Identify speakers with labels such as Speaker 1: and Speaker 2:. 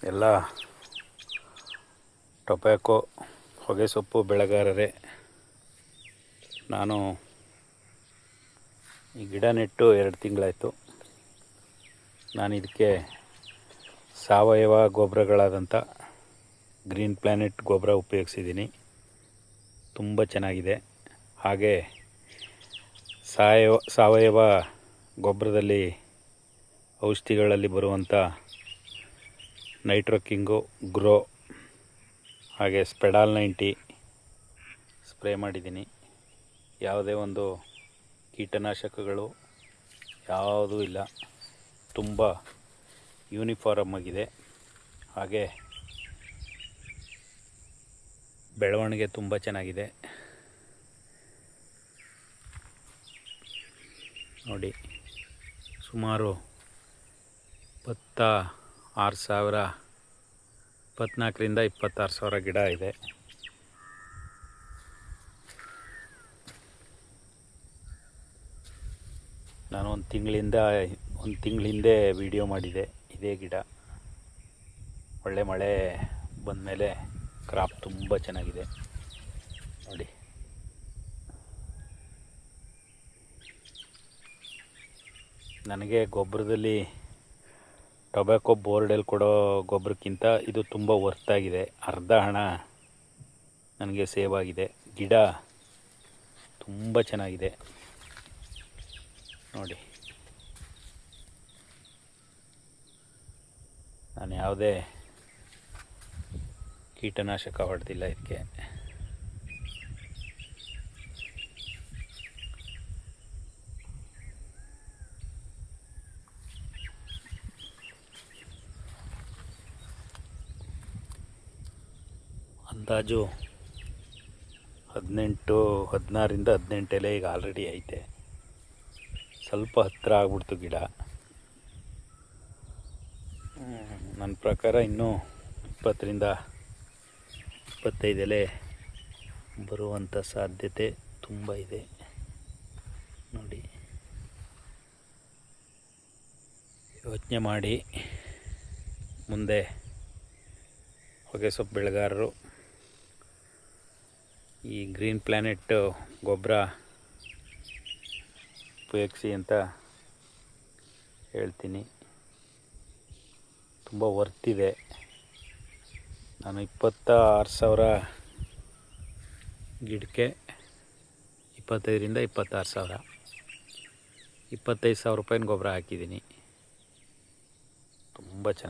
Speaker 1: ಎಲ್ಲ ಟೊಬ್ಯಾಕೊ ಹೊಗೆಸೊಪ್ಪು ಬೆಳೆಗಾರರೇ, ನಾನು ಈ ಗಿಡ ನೆಟ್ಟು 2 ತಿಂಗಳಾಯಿತು. ನಾನು ಇದಕ್ಕೆ ಸಾವಯವ ಗೊಬ್ಬರಗಳಾದಂಥ ಗ್ರೀನ್ ಪ್ಲ್ಯಾನೆಟ್ ಗೊಬ್ಬರ ಉಪಯೋಗಿಸಿದ್ದೀನಿ. ತುಂಬ ಚೆನ್ನಾಗಿದೆ. ಹಾಗೆ ಸಾವಯವ ಗೊಬ್ಬರದಲ್ಲಿ ಔಷಧಿಗಳಲ್ಲಿ ಬರುವಂಥ ನೈಟ್ರೋ ಕಿಂಗು, ಗ್ರೋ, ಹಾಗೆ ಸ್ಪೆಡಾಲ್ 90 ಸ್ಪ್ರೇ ಮಾಡಿದ್ದೀನಿ. ಯಾವುದೇ ಒಂದು ಕೀಟನಾಶಕಗಳು ಯಾವುದೂ ಇಲ್ಲ. ತುಂಬ ಯೂನಿಫಾರ್ಮ್ ಆಗಿದೆ. ಹಾಗೆ ಬೆಳವಣಿಗೆ ತುಂಬ ಚೆನ್ನಾಗಿದೆ. ನೋಡಿ, ಸುಮಾರು 24,000 26,000 ಗಿಡ ಇದೆ. ನಾನು ಒಂದು ತಿಂಗಳ ಹಿಂದೆ ವಿಡಿಯೋ ಮಾಡಿದೆ. ಇದೇ ಗಿಡ ಒಳ್ಳೆ ಮಳೆ ಬಂದಮೇಲೆ ಕ್ರಾಪ್ ತುಂಬ ಚೆನ್ನಾಗಿದೆ. ನೋಡಿ, ನನಗೆ ಗೊಬ್ಬರದಲ್ಲಿ ಟೊಬ್ಯಾಕೊ ಬೋರ್ಡಲ್ಲಿ ಕೊಡೋ ಗೊಬ್ಬರಕ್ಕಿಂತ ಇದು ತುಂಬ ವರ್ತಾಗಿದೆ. ಅರ್ಧ ಹಣ ನನಗೆ ಸೇವ್ ಆಗಿದೆ. ಗಿಡ ತುಂಬ ಚೆನ್ನಾಗಿದೆ. ನೋಡಿ, ನಾನು ಯಾವುದೇ ಕೀಟನಾಶಕ ಹೊಡೆದಿಲ್ಲ ಇದಕ್ಕೆ. ಅಂದಾಜು 16 ಎಲೆ ಈಗ ಆಲ್ರೆಡಿ ಐತೆ. ಸ್ವಲ್ಪ ಹತ್ತಿರ ಆಗ್ಬಿಡ್ತು ಗಿಡ. ನನ್ನ ಪ್ರಕಾರ ಇನ್ನೂ 20-25 ಎಲೆ ಬರುವಂಥ ಸಾಧ್ಯತೆ ತುಂಬ ಇದೆ. ನೋಡಿ, ಯೋಚನೆ ಮಾಡಿ ಮುಂದೆ ಹೊಗೆಸೊಪ್ಪು ಬೆಳೆಗಾರರು ಈ ಗ್ರೀನ್ ಪ್ಲ್ಯಾನೆಟ್ ಗೊಬ್ಬರ ಉಪಯೋಗಿಸಿ ಅಂತ ಹೇಳ್ತೀನಿ. ತುಂಬ ವರ್ತಿದೆ. ನಾನು 26,000 ಗಿಡಕ್ಕೆ 25,000-26,000 25,000 ರೂಪಾಯಿನ ಗೊಬ್ಬರ ಹಾಕಿದ್ದೀನಿ. ತುಂಬ ಚೆನ್ನಾಗಿ